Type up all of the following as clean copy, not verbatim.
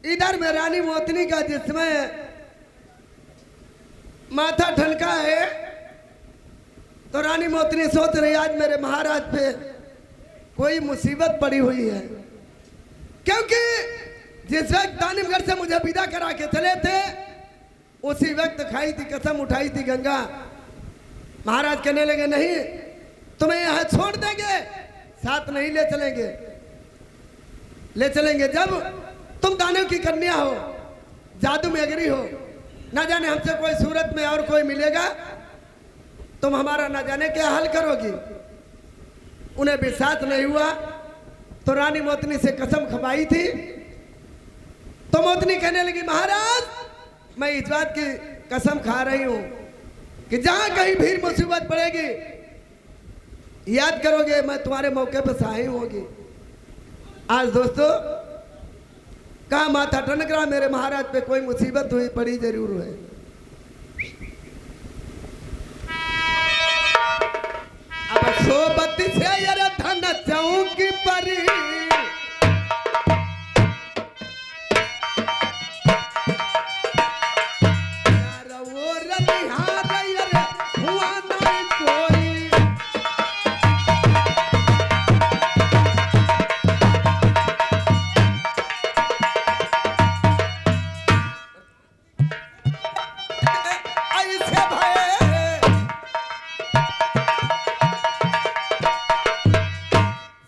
इधर में रानी मोतनी का जिसमें माथा ठनका है, तो रानी मोतनी सोच रही आज मेरे महाराज पे कोई मुसीबत पड़ी हुई है, क्योंकि जिस वक्त दानिमगढ़ से मुझे विदा करा के चले थे उसी वक्त खाई थी कसम, उठाई थी गंगा। महाराज कहने लगे नहीं तुम्हें यहाँ छोड़ देंगे, साथ नहीं ले चलेंगे। ले चलेंगे जब तुम दानव की कन्या हो, जादू में अग्री हो, ना जाने हमसे कोई सूरत में और कोई मिलेगा, तुम हमारा ना जाने क्या हल करोगी। उन्हें विश्वास नहीं हुआ तो रानी मोतनी से कसम खवाई थी। तो मोतनी कहने लगी महाराज मैं इस बात की कसम खा रही हूं कि जहां कहीं भीड़ मुसीबत पड़ेगी याद करोगे मैं तुम्हारे मौके पर सहाय होगी। आज दोस्तों कहा माथा ठनक रहा, मेरे महाराज पे कोई मुसीबत हुई पड़ी जरूर है। अब सोबत से यार धन चौकी परी,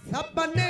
सपने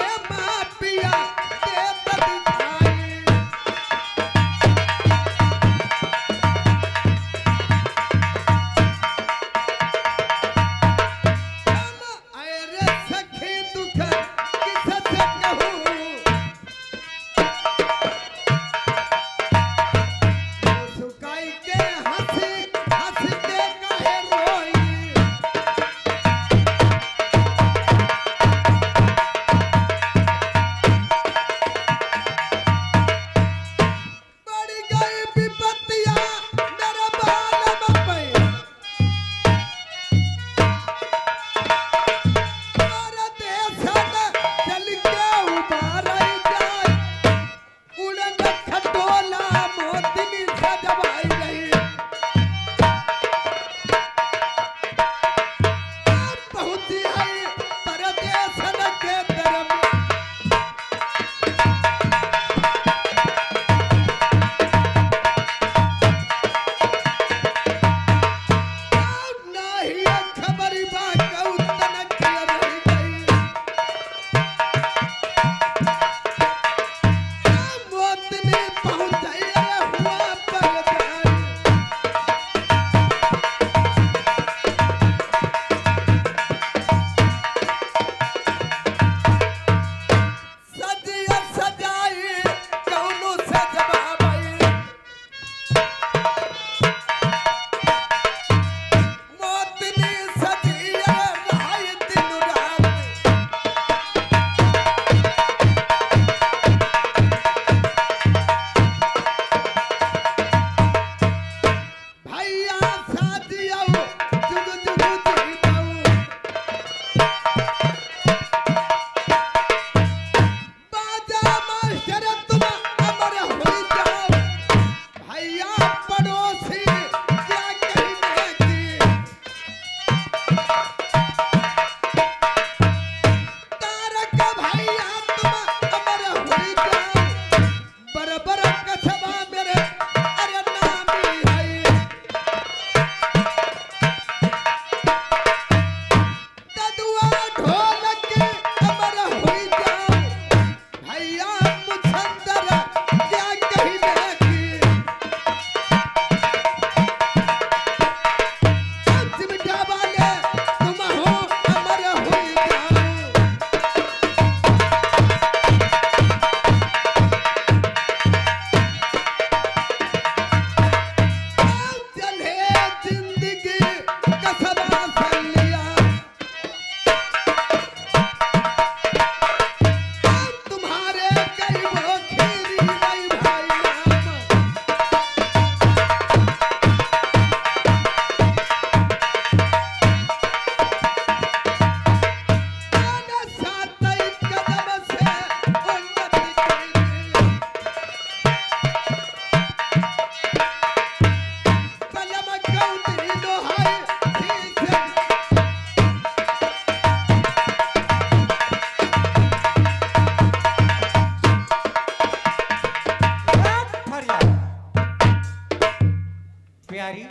प्यारी।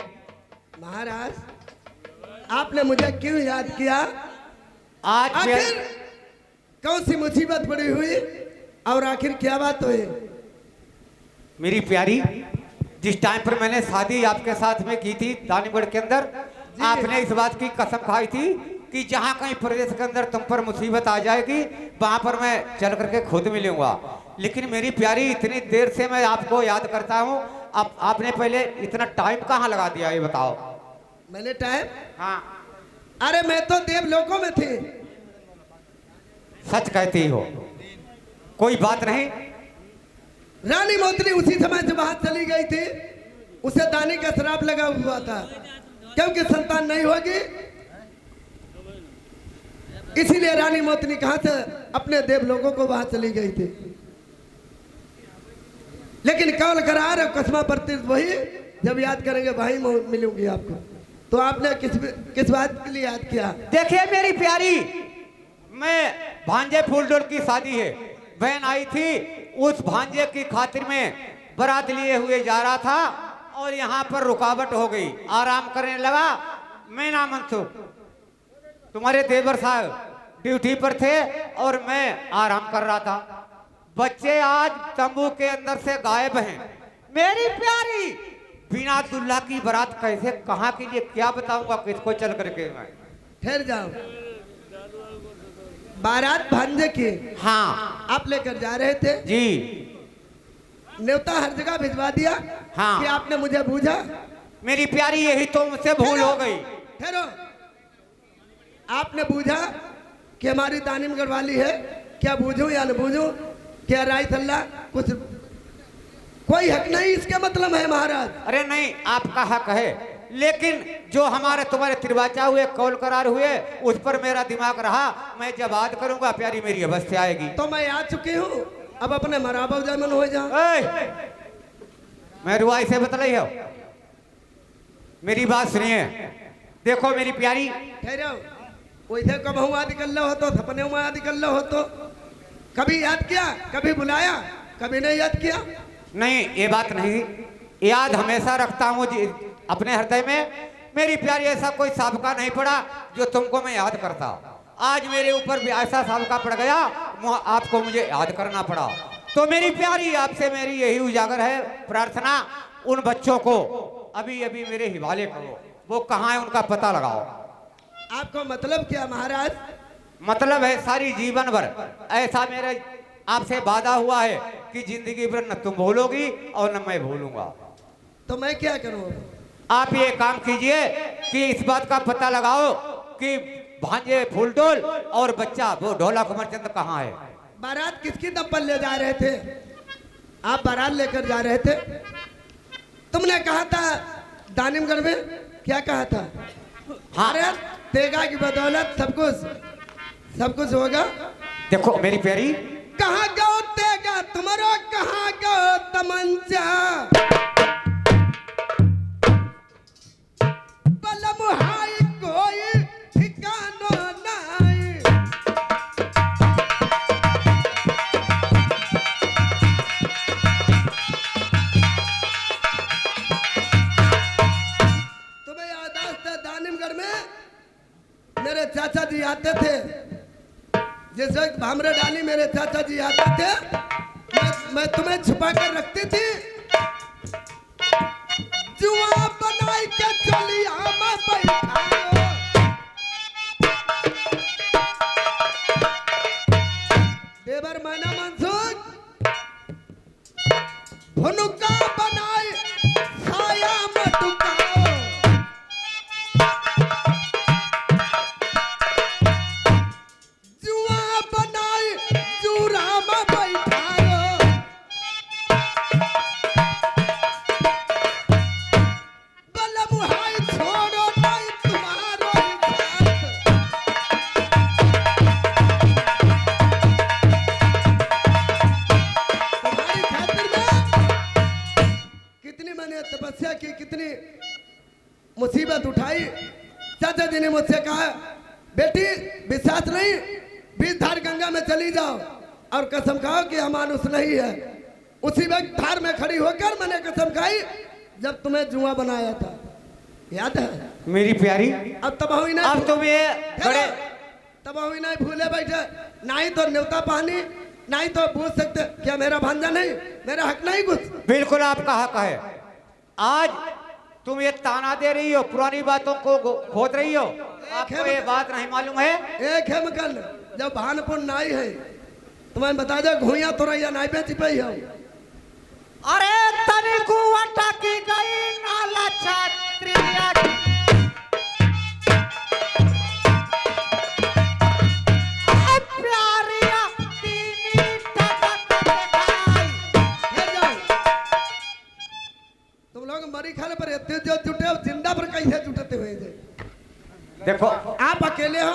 महाराज, आपने मुझे क्यों याद किया? आज आखिर कौन सी मुसीबत पड़ी हुई और आखिर क्या बात हुई? मेरी प्यारी, जिस टाइम पर मैंने शादी आपके साथ में की थी दानीगढ़ के अंदर, आपने इस बात की कसम खाई थी कि जहाँ कहीं प्रदेश के अंदर तुम पर मुसीबत आ जाएगी वहां पर मैं चल करके खुद मिलूंगा। लेकिन मेरी प्यारी, इतनी देर से मैं आपको याद करता हूँ, आपने पहले इतना टाइम कहाँ लगा दिया ये बताओ। मैंने टाइम? हाँ, अरे मैं तो देवलोकों में थी। सच कहती हो, कोई बात नहीं। रानी मोतनी उसी समय से बाहर चली गई थी। उसे दानी का श्राप लगा हुआ था क्योंकि संतान नहीं होगी, इसीलिए रानी मोतनी कहां से अपने देवलोकों को बाहर चली गई थी। लेकिन कौल करार और कसमा प्रति वही, जब याद करेंगे वही मिलूंगी आपको। तो आपने किस बात के लिए याद किया? देखिए मेरी प्यारी, मैं भांजे फूलडोल की शादी है, बहन आई थी, उस भांजे की खातिर में बारात लिए हुए जा रहा था और यहाँ पर रुकावट हो गई। आराम करने लगा। मैं ना मनसुख, तुम्हारे देवर साहब ड्यूटी पर थे और मैं आराम कर रहा था। बच्चे आज तंबू के अंदर से गायब हैं। मेरी प्यारी, बिना दुल्हा की बारात कैसे, कहाँ के लिए, क्या बताऊंगा किसको चल करके मैं। ठहर जाओ। बारात भांजे की? हाँ। आप लेकर जा रहे थे? जी। न्योता हर जगह भिजवा दिया? हाँ। कि आपने मुझे बूझा? मेरी प्यारी, यही तो मुझसे भूल हो गई। ठहरो, आपने बूझा कि हमारी दानिमगढ़ वाली है, क्या बूझूं या न बूझूं? क्या राय सल्ला कुछ कोई हक नहीं इसके मतलब है महाराज? अरे नहीं, आपका हक है, लेकिन जो हमारे तुम्हारे तिरवाचा हुए, कौल करार हुए, उस पर मेरा दिमाग रहा। मैं जब याद करूंगा प्यारी, मेरी अवस्था आएगी। तो मैं आ चुकी हूँ, अब अपने मराबा जमन हो जा। मैं रुआई से बतलाई हो, मेरी बात सुनिए। देखो मेरी प्यारी, ठहरो, वैसे कब हुआ निकल हो तो सपने हुआ निकल हो तो कभी याद किया, कभी बुलाया, कभी नहीं याद किया? नहीं, ये बात नहीं, याद हमेशा रखता हूँ अपने हृदय में। मेरी प्यारी, ऐसा कोई साबका नहीं पड़ा जो तुमको मैं याद करता। आज मेरे ऊपर भी ऐसा साबका पड़ गया, आपको मुझे याद करना पड़ा। तो मेरी प्यारी, आपसे मेरी यही उजागर है प्रार्थना, उन बच्चों को अभी अभी मेरे हिवाले करो। वो कहाँ है, उनका पता लगाओ। आपको मतलब क्या महाराज? मतलब है सारी जीवन भर ऐसा मेरे आपसे वादा हुआ है कि जिंदगी भर न तुम भूलोगी और न मैं भूलूंगा। तो मैं क्या करूं? आप ये काम कीजिए कि इस बात का पता लगाओ कि भांजे फूलडोल और बच्चा वो ढोला कुंवरचंद कहाँ है। बारात किसकी दम पर ले जा रहे थे? आप बारात लेकर जा रहे थे। तुमने कहा था दानिमगढ़ में, क्या कहा था? हाँ। अरे तेगा की बदौलत सब कुछ होगा। देखो मेरी प्यारी, कहाँ गो तेगा तुम्हारा, कहाँ गो तमंचा, बलम हाय कोई ठिकाना नहीं। तुम्हें याददाश्त है, दानिमगढ़ में मेरे चाचा जी आते थे। जिस वक्त भामरे डाली मेरे चाचा जी आते थे, मैं तुम्हें छुपा कर रखती थी। जुआ बनाई के चलिया मैं बैठायो, देवर मैना मनसुख भुनुका बनाई छाया में टुकाओ। जुआ बनाई जूरा में बैठायो, बलम हाय छोड़ो नहीं तुम्हारो तुम्हारी खातिर में कितनी मैंने तपस्या की, कितनी मुसीबत उठाई। चाचा जी ने मुझसे कहा, बेटी विश्वास नहीं, बीच धार गंगा में चली जाओ और कसम खाओ कि अमानुष नहीं है। उसी वक्त धार में खड़ी होकर मैंने कसम खाई जब तुम्हें जुआ बनाया था। याद है? मेरी प्यारी, अब तब हुई ना, अब तुम ये बड़े तब हुई ना भूले बैठे, ना ही तो न्योता पानी, ना ही तो पूछ सकते क्या मेरा भांजा नहीं, मेरा हक नहीं कुछ। बिल्कुल आपका हक है। आज तुम ये ताना दे रही हो, पुरानी बातों को खोद रही हो, आपको ये बात नहीं मालूम है? एक है मकल, जब भानपुर नाई है तुम्हें बता दो घुइया तो रही नाई पे चिपई है। अरे तनिको वटा की गई नाला छात्रिया, प्यारिया तीनी टटक दिखाई। तुम लोग मरी खाले पर इतने जो जुटे हो, जिंदा पर कैसे जुटते हुए थे? देखो आप अकेले हो,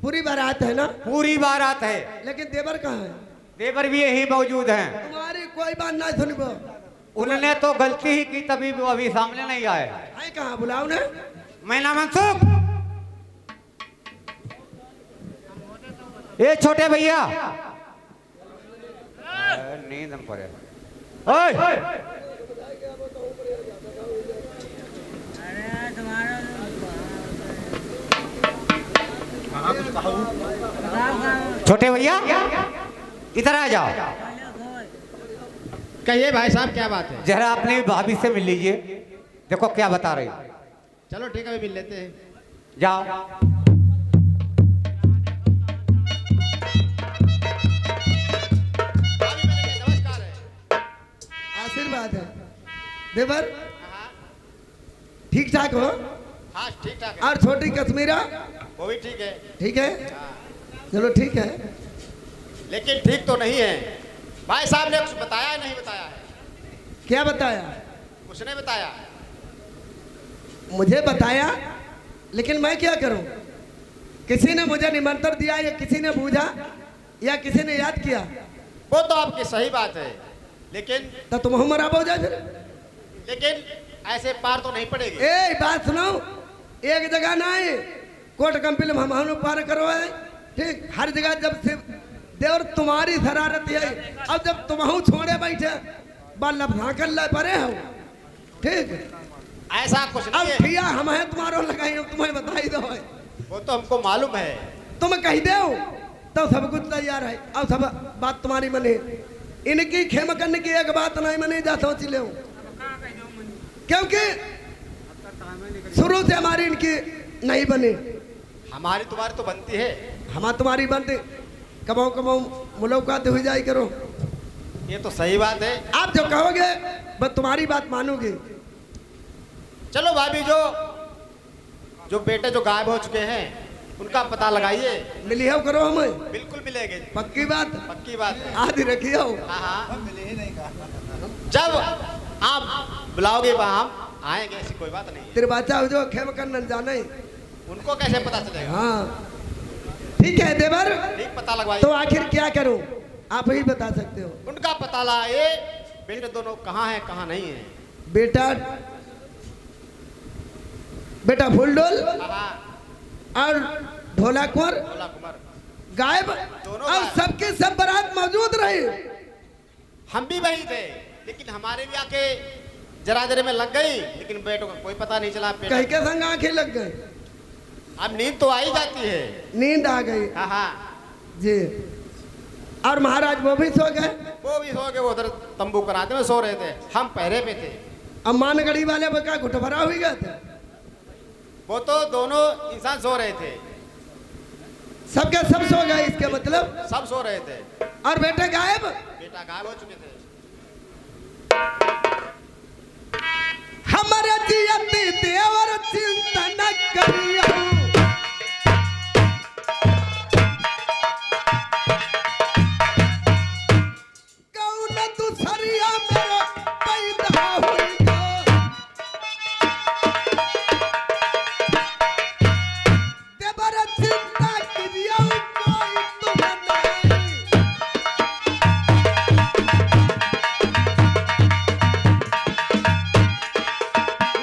पूरी बारात है ना? पूरी बारात है, लेकिन देवर कहाँ है? देवर भी यही मौजूद हैं। तुम्हारी कोई बात ना सुनबो। उन्होंने तो गलती ही की, तभी वो अभी सामने नहीं आए। है कहाँ? बुलाओ ना। मैं ना मनसुख, ये छोटे भैया नींद हम पड़े। ओए छोटे भैया इधर आ जाओ। कहिए भाई साहब क्या बात है? जरा अपनी भाभी से मिल लीजिए, देखो क्या बता रही। चलो ठीक है, अभी मिल लेते हैं। जाओ। नमस्कार है। आशीर्वाद है देवर, ठीक ठाक हो? हाँ ठीक ठाक है। और छोटी कश्मीरा वो भी ठीक है, ठीक है? चलो ठीक है। लेकिन ठीक तो नहीं है। भाई साहब ने कुछ बताया है नहीं बताया है? क्या बताया? कुछ नहीं बताया। मुझे बताया, लेकिन मैं क्या करूं? किसी ने मुझे निमंत्रण दिया या किसी ने पूछा या किसी ने याद किया? वो तो आपकी सही बात है, लेकिन तो तुम हमारा हो जाए फिर। लेकिन ऐसे पार तो नहीं पड़ेगी। ए बात सुनो, एक जगह ना है, कोर्ट कंपनी में हम पार करो है, ठीक? हर जगह जब से देवर तुम्हारी शरारत है, अब जब तुम छोड़े बैठे बाल कर ला परे हो, ठीक? ऐसा कुछ अब नहीं है। ठिया हम है तुम्हारो लगाई, हम तुम्हें बताई दो है। वो तो हमको मालूम है। तुम कह दो तो सब कुछ तैयार है, अब सब बात तुम्हारी मने। इनकी खेम करने की एक बात नहीं मनी जा सोच ले, क्योंकि शुरू से हमारी इनकी नहीं बनी। हमारी तुम्हारी तो बनती है। हमारी तुम्हारी बनती, कमाओ कमाओ मुलाकात हुई जाए करो। ये तो सही बात है। आप जो कहोगे बस तुम्हारी बात मानूंगी। चलो भाभी, जो बेटे जो गायब हो चुके हैं उनका पता लगाइए। मिली हो करो हमें, बिल्कुल मिलेंगे। पक्की बात, पक्की बात है। आदि रखी हो। हाँ। जब आप बुलाओगे वहाँ हम आएंगे, ऐसी कोई बात नहीं है। तेरे बच्चा हो जो खेम करना जाने, उनको कैसे पता चलेगा? हाँ ठीक है देवर, ठीक पता लगवाइए। तो आखिर क्या करूं आप ही बता सकते हो। उनका पता लगाइए, बेटे दोनों कहाँ हैं कहाँ नहीं है। बेटा फूलडोल हाँ, और ढोला कुंवर भोला कुमार गायब, दोनों और गायब। सबके सब बारात मौजूद रही। हम भी वही थे, लेकिन हमारे भी आके जरा जरे में लग गई, लेकिन बेटों का कोई पता नहीं चला। कहीं के संग आंखें लग गई, अब नींद तो आ ही जाती है। नींद आ गई। हाँ हाँ, जी। और महाराज वो भी सो गए? वो भी सो गए, वो उधर तंबू कराते में सो रहे थे, हम पहरे पे थे। अब मानगढ़ी वाले बका घुट भरा हुई गए थे। वो तो दोनों इंसान सो रहे थे, सबके सब सो गए, इसके मतलब सब सो रहे थे। और बेटे गायब? बेटा गायब हो चुके थे। हमारे जियती देवर चिंता न करियो, कौन दूसरिया मेरे पैदा हुई गो। देवर चिंता करियो कोई तुम नहीं।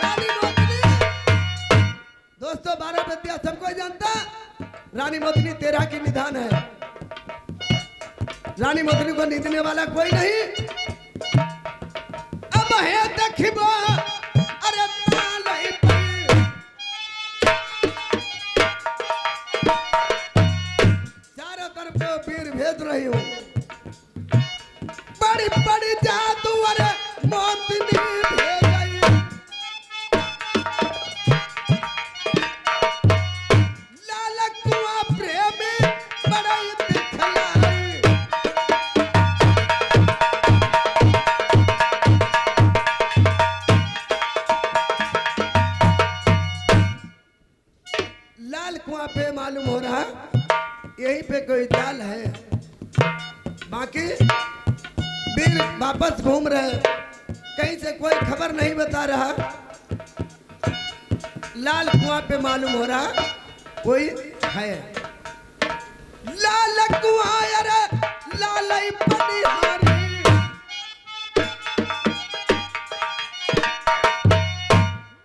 रानी मोतनी, दोस्तों 12 विद्या सबको जानता, रानी मोतनी तेरा की निधान है। रानी मोतनी को नीचने वाला कोई नहीं। अब है देखिबो, अरे ताल यहीं पे कोई जाल है, बाकी वीर वापस घूम रहे, कहीं से कोई खबर नहीं बता रहा। लाल कुआं पे मालूम हो रहा कोई है। लाल कुआं अरे लाल बनिहारी,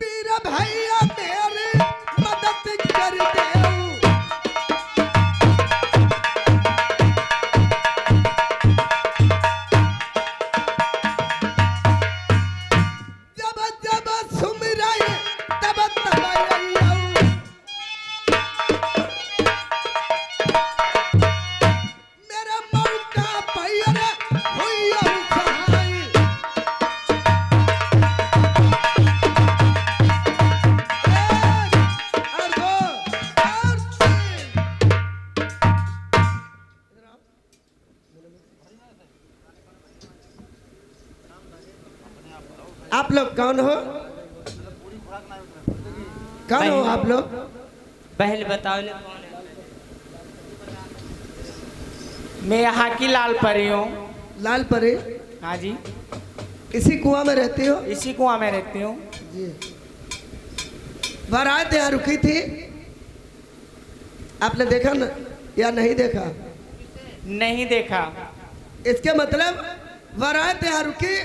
वीर भैया मेरे मदद कर देऊ। जब जब सुमिरई तब तब अइयऊ। मेरा मौका पैर होइयऊ सहाय। एक और दो और तीन। आप लोग कौन हो? कौन हो आप लोग? पहले बताओ ना कौन है? मैं यहाँ की लाल परी हूँ। लाल परी, हाँ जी, इसी कुआं में रहती हो? इसी कुआं में रहती हूँ। जी। बारात यहाँ रुकी थी, आपने देखा ना या नहीं देखा? नहीं देखा। इसके मतलब बारात यहाँ रुकी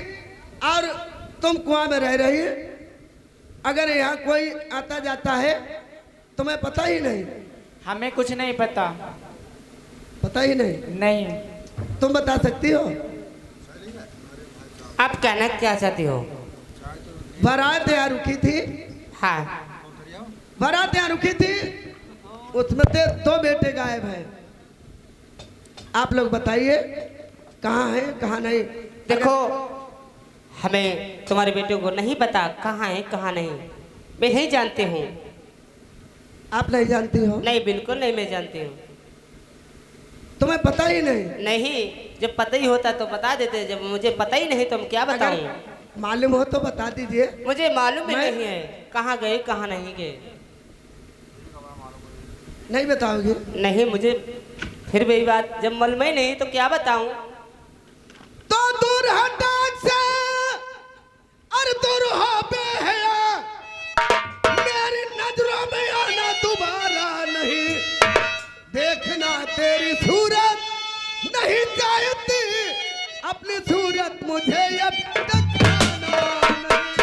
और तुम कुआं में रह रही। अगर यहाँ कोई आता जाता है तुम्हें पता ही नहीं? हमें कुछ नहीं पता। पता ही नहीं? नहीं। तुम बता सकती हो? आप कहना क्या चाहती हो? बारात यहाँ रुकी थी, हाँ। बारात यहाँ रुकी थी, उसमें से 2 बेटे गायब हैं। आप लोग बताइए कहाँ है कहाँ नहीं? देखो, हमें तुम्हारे बेटे को नहीं पता कहाँ है कहाँ नहीं। मैं नहीं जानती हूँ। आप नहीं जानती हो? नहीं, बिल्कुल नहीं, मैं जानती हूँ। तुम्हें पता ही नहीं? नहीं, जब पता ही होता तो बता देते। जब मुझे पता ही नहीं तो हम क्या बताऊँ? अगर मालूम हो तो बता दीजिए। मुझे मालूम ही मैं- नहीं है कहाँ गए कहाँ नहीं गए। नहीं बताओगे? नहीं, मुझे फिर भी बात जब मालूम ही नहीं तो क्या बताऊँ? तो दूर हटाक से और दूर हो बेहया, मेरी नजरों में आना दोबारा नहीं। देखना तेरी सूरत नहीं चाहती, अपनी सूरत मुझे अब दिखाना नहीं।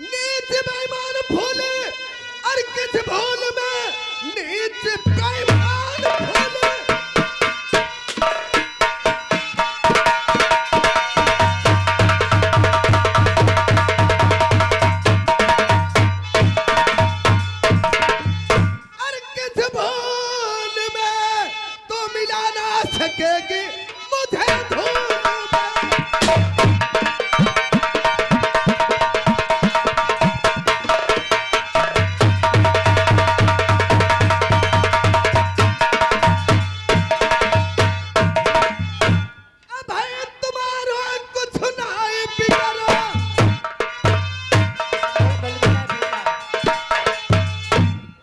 नीच बेईमान भूले और किस भूल में नीच बेईमान भूले। और किस भूल में तो मिला ना सकेगी मुझे धूल में। अब है तुम्हारो कुछ नाई बिगड़ो।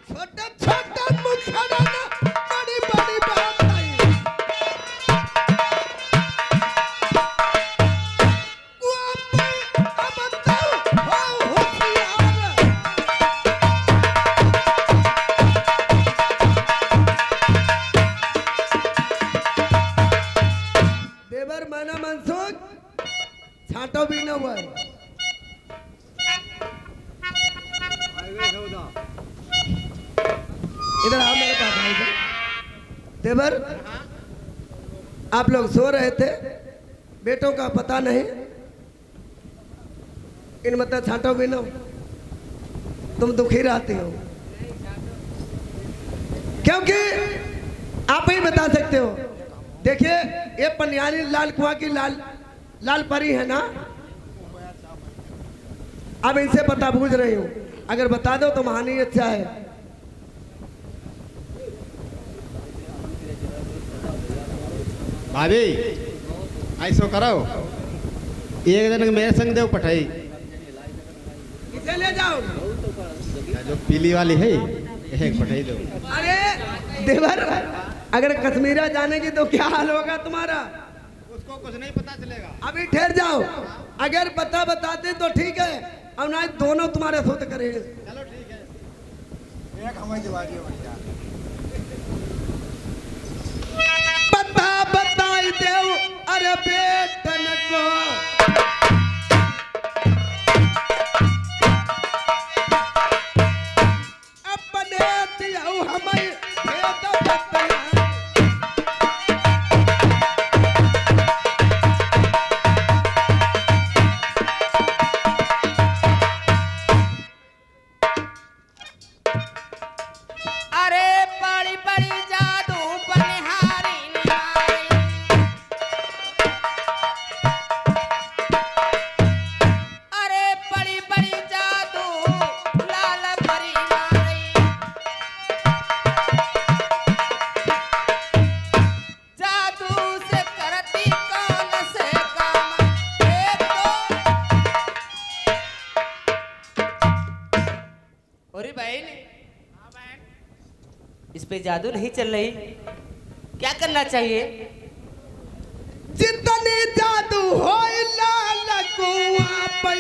छोटा छोटा मुखड़ा ना बड़ी बड़ी बात नहीं। कुआं पे अब तो हो होशियार। देवर माना मनसुख छाटो भी न हुआ। इधर आओ मेरे पास आओ इधर। देवर, आप लोग सो रहे थे, बेटों का पता नहीं, इन मतलब छाटो भी न, तुम दुखी रहती हो क्योंकि आप ही बता सकते हो। देखिए, ये पनियारी लाल कुआं की लाल परी है ना। अब इनसे पता पूछ रही हूँ, अगर बता दो तो महानी अच्छा है। भाभी ऐसो करो एक दिन मेरे संग देव पठाई इसे ले जाओ। जो पीली वाली है एक पठाई दो। अरे देवर, अगर कश्मीरा जाने की तो क्या हाल होगा तुम्हारा? उसको कुछ नहीं पता चलेगा। अभी ठहर जाओ, अगर बताते तो ठीक है, और ना दोनों तुम्हारे सुत करेंगे। चलो ठीक है। बताई देव अरे बेटन को, अपने दियो हमें भेद बतया। अरे बड़ी बड़ी जादू बनिहारी निहारी। अरे बड़ी बड़ी जादू लाल परी नारी। जादू से करती कौन से काम, एक तो अरे बहन, इस पे जादू नहीं चल रही, क्या करना चाहिए? जितनी जादू हो लाल कुआं पे